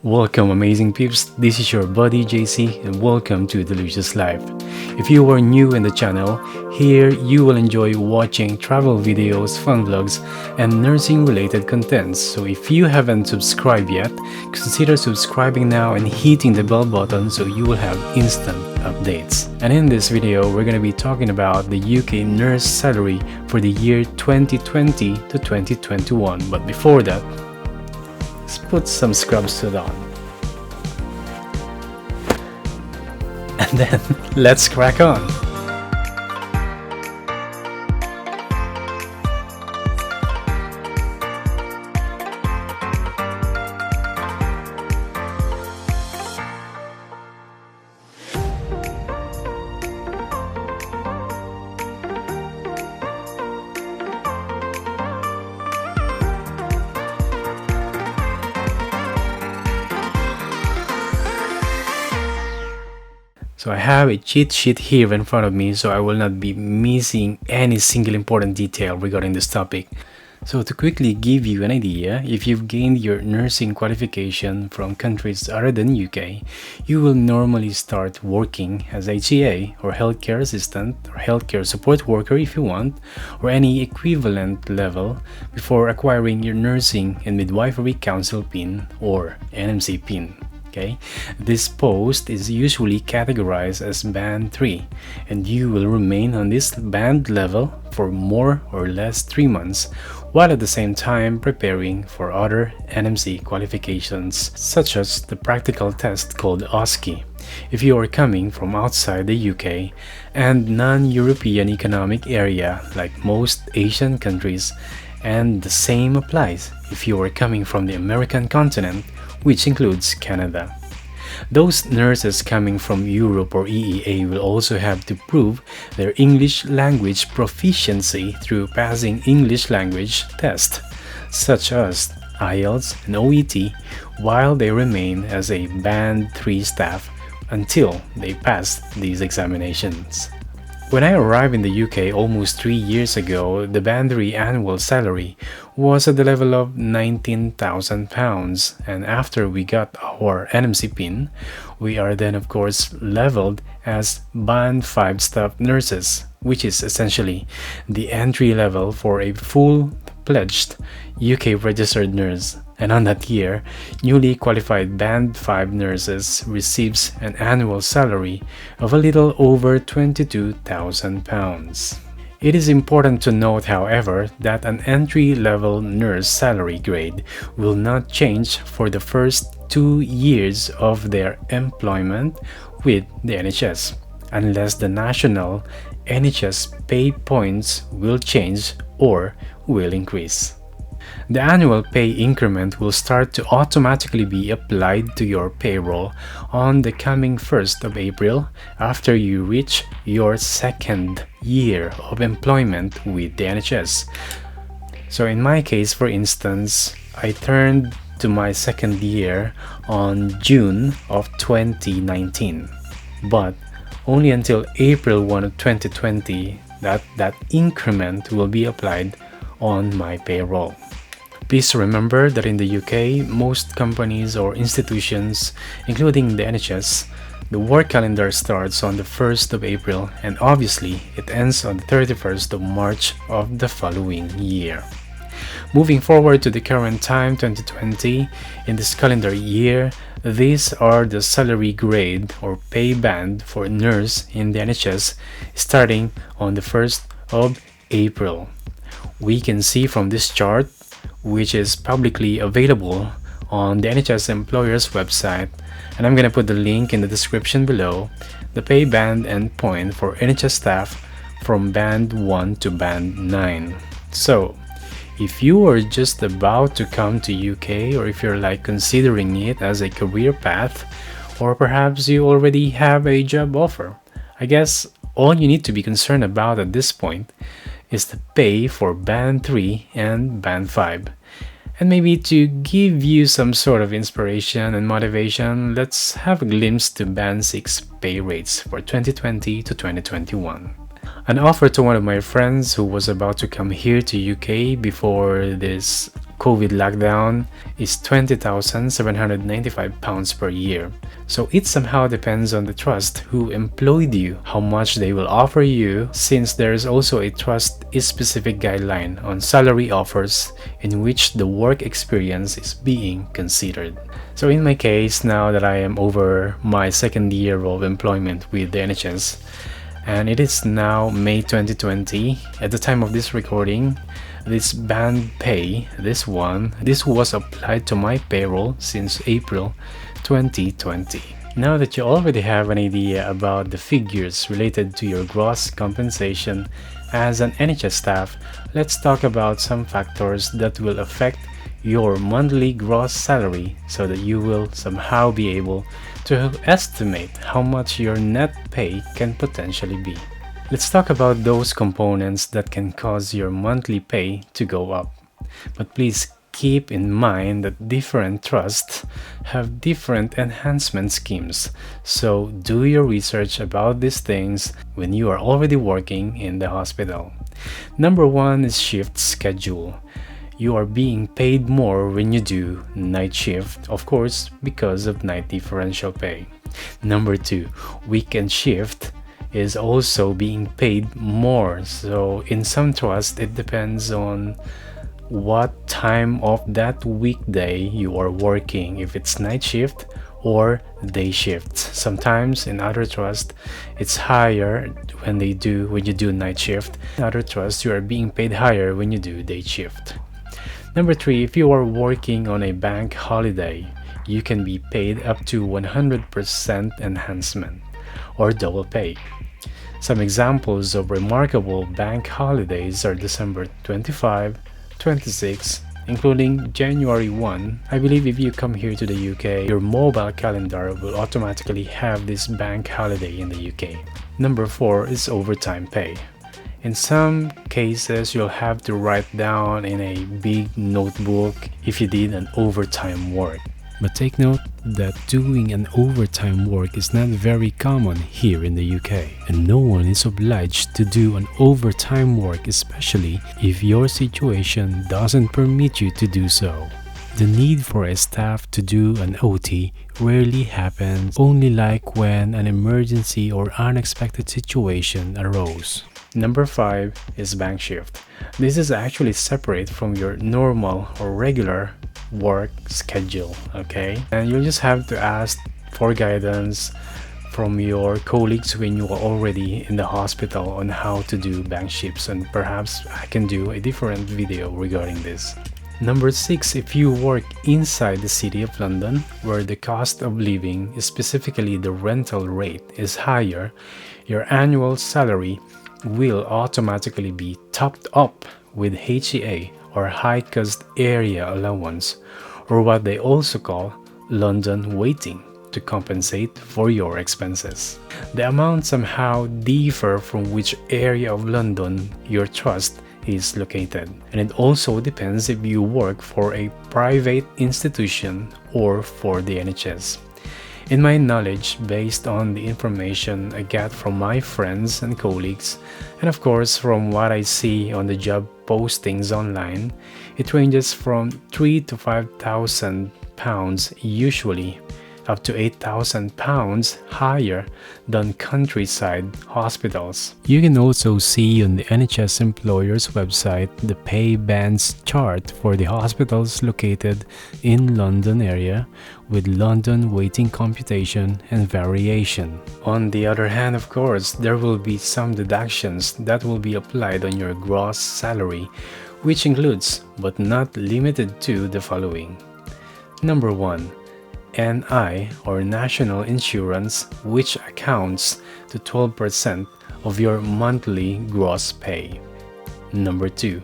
Welcome, amazing peeps. This is your buddy JC, and welcome to TheLucios Life. If you are new in the channel, here you will enjoy watching travel videos, fun vlogs, and nursing related contents. So if you haven't subscribed yet, consider subscribing now and hitting the bell button so you will have instant updates. And in this video, we're going to be talking about the UK nurse salary for the year 2020 to 2021. But before that, let's put some scrub suit on. And then let's crack on. So I have a cheat sheet here in front of me, so I will not be missing any single important detail regarding this topic. So to quickly give you an idea, if you've gained your nursing qualification from countries other than UK, you will normally start working as HCA or healthcare assistant or healthcare support worker if you want, or any equivalent level before acquiring your nursing and midwifery council pin or NMC pin. Okay, this post is usually categorized as band 3, and you will remain on this band level for more or less 3 months, while at the same time preparing for other NMC qualifications, such as the practical test called OSCE, if you are coming from outside the UK, and non-European economic area like most Asian countries, and the same applies if you are coming from the American continent, which includes Canada. Those nurses coming from Europe or EEA will also have to prove their English language proficiency through passing English language test, such as IELTS and OET, while they remain as a Band 3 staff until they pass these examinations. When I arrived in the UK almost 3 years ago, the Band 3 annual salary was at the level of £19,000, and after we got our NMC pin, we are then of course leveled as Band 5 staff nurses, which is essentially the entry level for a full-fledged UK registered nurse. And on that year, newly qualified Band 5 nurses receives an annual salary of a little over £22,000. It is important to note, however, that an entry-level nurse salary grade will not change for the first 2 years of their employment with the NHS, unless the national NHS pay points will change or will increase. The annual pay increment will start to automatically be applied to your payroll on the coming 1st of April after you reach your second year of employment with the NHS. So in my case, for instance, I turned to my second year on June of 2019, but only until April 1 of 2020 that increment will be applied on my payroll. Please remember that in the UK, most companies or institutions, including the NHS, the work calendar starts on the 1st of April and obviously it ends on the 31st of March of the following year. Moving forward to the current time, 2020, in this calendar year, these are the salary grade or pay band for a nurse in the NHS starting on the 1st of April. We can see from this chart, which is publicly available on the NHS Employers website, and I'm gonna put the link in the description below, the pay band and point for NHS staff from band 1 to band 9. So if you are just about to come to UK, or if you're like considering it as a career path, or perhaps you already have a job offer, I guess all you need to be concerned about at this point is the pay for band 3 and band 5. And maybe to give you some sort of inspiration and motivation, let's have a glimpse to band 6 pay rates for 2020 to 2021. An offer to one of my friends who was about to come here to UK before this COVID lockdown is £20,795 per year. So it somehow depends on the trust who employed you, how much they will offer you, since there is also a trust specific guideline on salary offers in which the work experience is being considered. So in my case, now that I am over my second year of employment with the NHS, and it is now May 2020. At the time of this recording, this band pay, this was applied to my payroll since April 2020. Now that you already have an idea about the figures related to your gross compensation as an NHS staff, let's talk about some factors that will affect your monthly gross salary so that you will somehow be able to estimate how much your net pay can potentially be. Let's talk about those components that can cause your monthly pay to go up. But please keep in mind that different trusts have different enhancement schemes, so do your research about these things when you are already working in the hospital. Number one is shift schedule. You are being paid more when you do night shift, of course, because of night differential pay. Number two, weekend shift is also being paid more. So in some trusts, it depends on what time of that weekday you are working, if it's night shift or day shifts. Sometimes in other trusts, it's higher when you do night shift. In other trusts, you are being paid higher when you do day shift. Number three, if you are working on a bank holiday, you can be paid up to 100% enhancement or double pay. Some examples of remarkable bank holidays are December 25, 26, including January 1. I believe if you come here to the UK, your mobile calendar will automatically have this bank holiday in the UK. Number 4 is overtime pay. In some cases, you'll have to write down in a big notebook if you did an overtime work. But take note that doing an overtime work is not very common here in the UK, and no one is obliged to do an overtime work, especially if your situation doesn't permit you to do so. The need for a staff to do an OT rarely happens, only like when an emergency or unexpected situation arose. Number 5 is bank shift. This is actually separate from your normal or regular work schedule, okay? And you'll just have to ask for guidance from your colleagues when you are already in the hospital on how to do bank shifts, and perhaps I can do a different video regarding this. Number 6, if you work inside the City of London, where the cost of living, specifically the rental rate, is higher, your annual salary will automatically be topped up with HEA or High Cost Area Allowance, or what they also call London Waiting, to compensate for your expenses. The amounts somehow differ from which area of London your trust is located, and it also depends if you work for a private institution or for the NHS. In my knowledge, based on the information I get from my friends and colleagues, and of course from what I see on the job postings online, it ranges from £3,000 to £5,000 usually, up to £8,000 higher than countryside hospitals. You can also see on the NHS employer's website the pay bands chart for the hospitals located in London area, with London waiting computation and variation. On the other hand, of course, there will be some deductions that will be applied on your gross salary, which includes but not limited to the following. Number 1. NI or National Insurance, which accounts to 12% of your monthly gross pay. Number 2.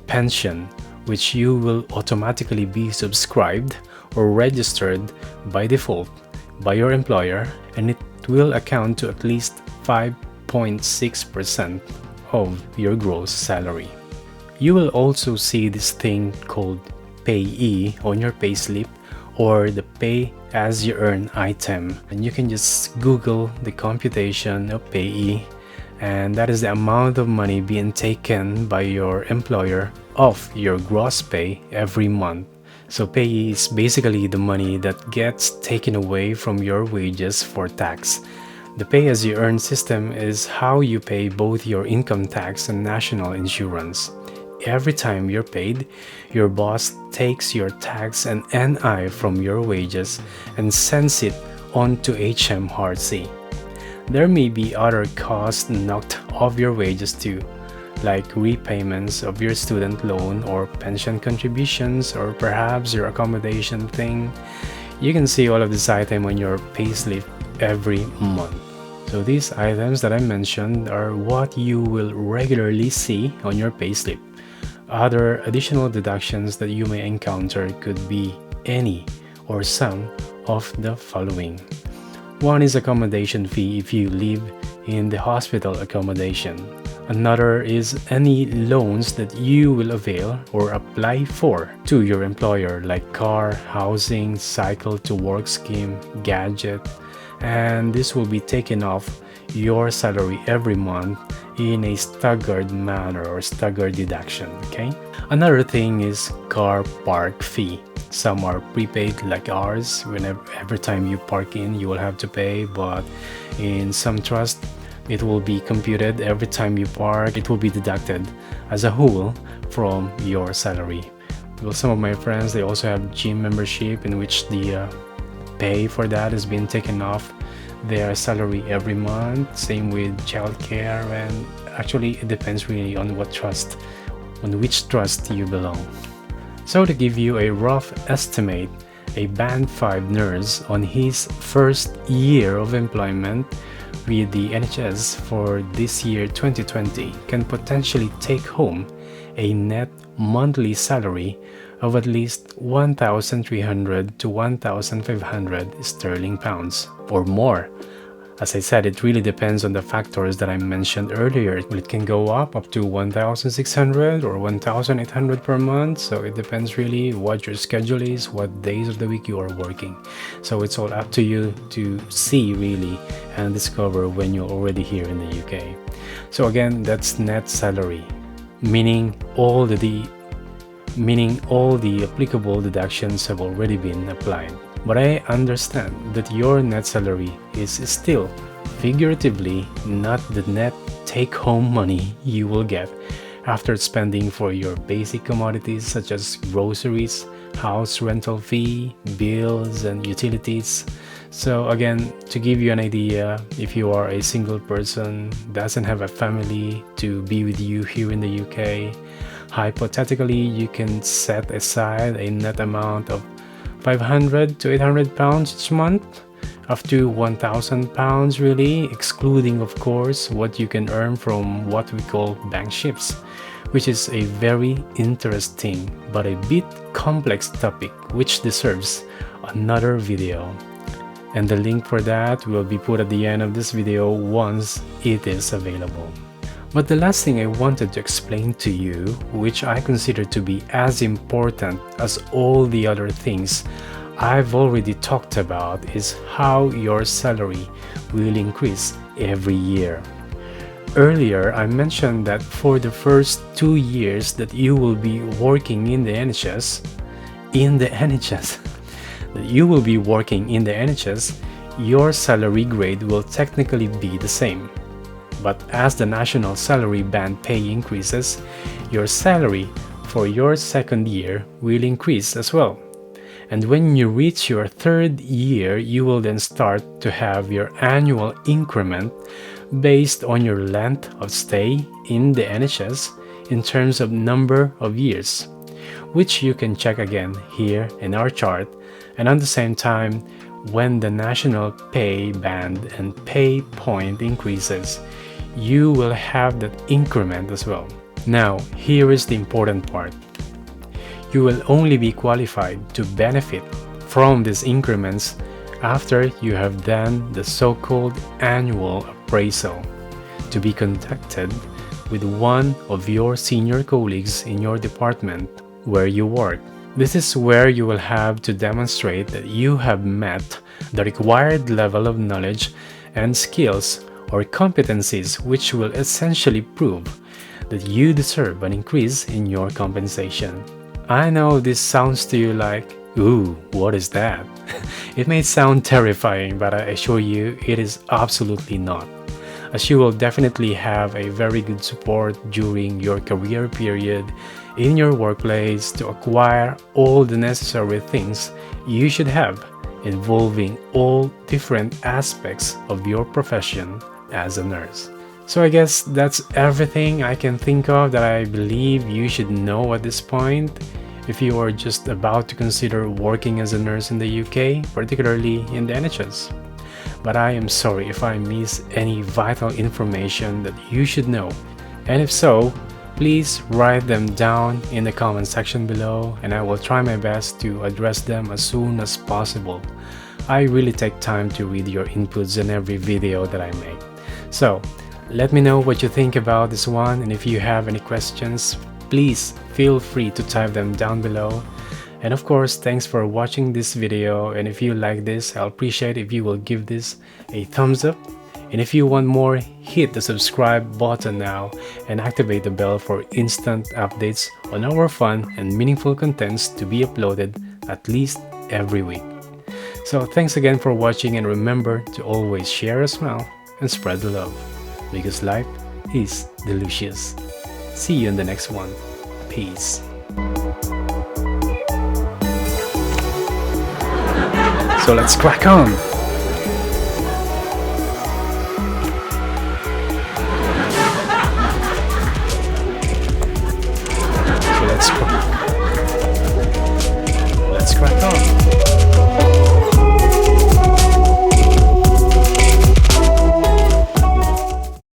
Pension, which you will automatically be subscribed or registered by default by your employer, and it will account to at least 5.6% of your gross salary. You will also see this thing called payee on your payslip, or the pay as you earn item, and you can just Google the computation of payee and that is the amount of money being taken by your employer off your gross pay every month. So pay is basically the money that gets taken away from your wages for tax. The pay as you earn system is how you pay both your income tax and national insurance. Every time you're paid, your boss takes your tax and NI from your wages and sends it on to HMRC. There may be other costs knocked off your wages too, like repayments of your student loan or pension contributions, or perhaps your accommodation thing. You can see all of this item on your payslip every month. So these items that I mentioned are what you will regularly see on your payslip. Other additional deductions that you may encounter could be any or some of the following. One is accommodation fee if you live in the hospital accommodation. Another is any loans that you will avail or apply for to your employer, like car, housing, cycle to work scheme, gadget, and this will be taken off your salary every month in a staggered manner or staggered deduction. Okay. Another thing is car park fee. Some are prepaid like ours. Every time you park in, you will have to pay, but in some trust, it will be computed every time you park. It will be deducted as a whole from your salary. Well, some of my friends, they also have gym membership in which the pay for that is being taken off their salary every month. Same with childcare, and actually it depends really on which trust you belong. So to give you a rough estimate, a Band 5 nurse on his first year of employment with the NHS for this year 2020 can potentially take home a net monthly salary of at least 1,300 to 1,500 sterling pounds or more. As I said, it really depends on the factors that I mentioned earlier. It can go up to 1,600 or 1,800 per month. So it depends really what your schedule is, what days of the week you are working. So it's all up to you to see really and discover when you're already here in the UK. So again, that's net salary, meaning all the applicable deductions have already been applied. But I understand that your net salary is still figuratively not the net take-home money you will get after spending for your basic commodities such as groceries, house rental fee, bills, and utilities. So again, to give you an idea, if you are a single person, doesn't have a family to be with you here in the UK, hypothetically, you can set aside a net amount of 500 to 800 pounds each month, up to 1,000 pounds really, excluding of course what you can earn from what we call bank shifts, which is a very interesting but a bit complex topic which deserves another video. And the link for that will be put at the end of this video once it is available. But the last thing I wanted to explain to you, which I consider to be as important as all the other things I've already talked about, is how your salary will increase every year. Earlier, I mentioned that for the first 2 years that you will be working in the NHS, that you will be working in the NHS, your salary grade will technically be the same. But as the national salary band pay increases, your salary for your second year will increase as well. And when you reach your third year, you will then start to have your annual increment based on your length of stay in the NHS in terms of number of years, which you can check again here in our chart. And at the same time, when the national pay band and pay point increases, you will have that increment as well. Now, here is the important part. You will only be qualified to benefit from these increments after you have done the so-called annual appraisal, to be conducted with one of your senior colleagues in your department where you work. This is where you will have to demonstrate that you have met the required level of knowledge and skills or competencies which will essentially prove that you deserve an increase in your compensation. I know this sounds to you like, ooh, what is that? It may sound terrifying, but I assure you it is absolutely not, as you will definitely have a very good support during your career period in your workplace to acquire all the necessary things you should have, involving all different aspects of your profession as a nurse. So I guess that's everything I can think of that I believe you should know at this point if you are just about to consider working as a nurse in the UK, particularly in the NHS. But I am sorry if I miss any vital information that you should know. And if so, please write them down in the comment section below and I will try my best to address them as soon as possible. I really take time to read your inputs in every video that I make. So, let me know what you think about this one, and if you have any questions, please feel free to type them down below. And of course, thanks for watching this video, and if you like this, I'll appreciate if you will give this a thumbs up. And if you want more, hit the subscribe button now and activate the bell for instant updates on our fun and meaningful contents to be uploaded at least every week. So thanks again for watching, and remember to always share a smile and spread the love, because life is delicious. See you in the next one. Peace. So let's crack on!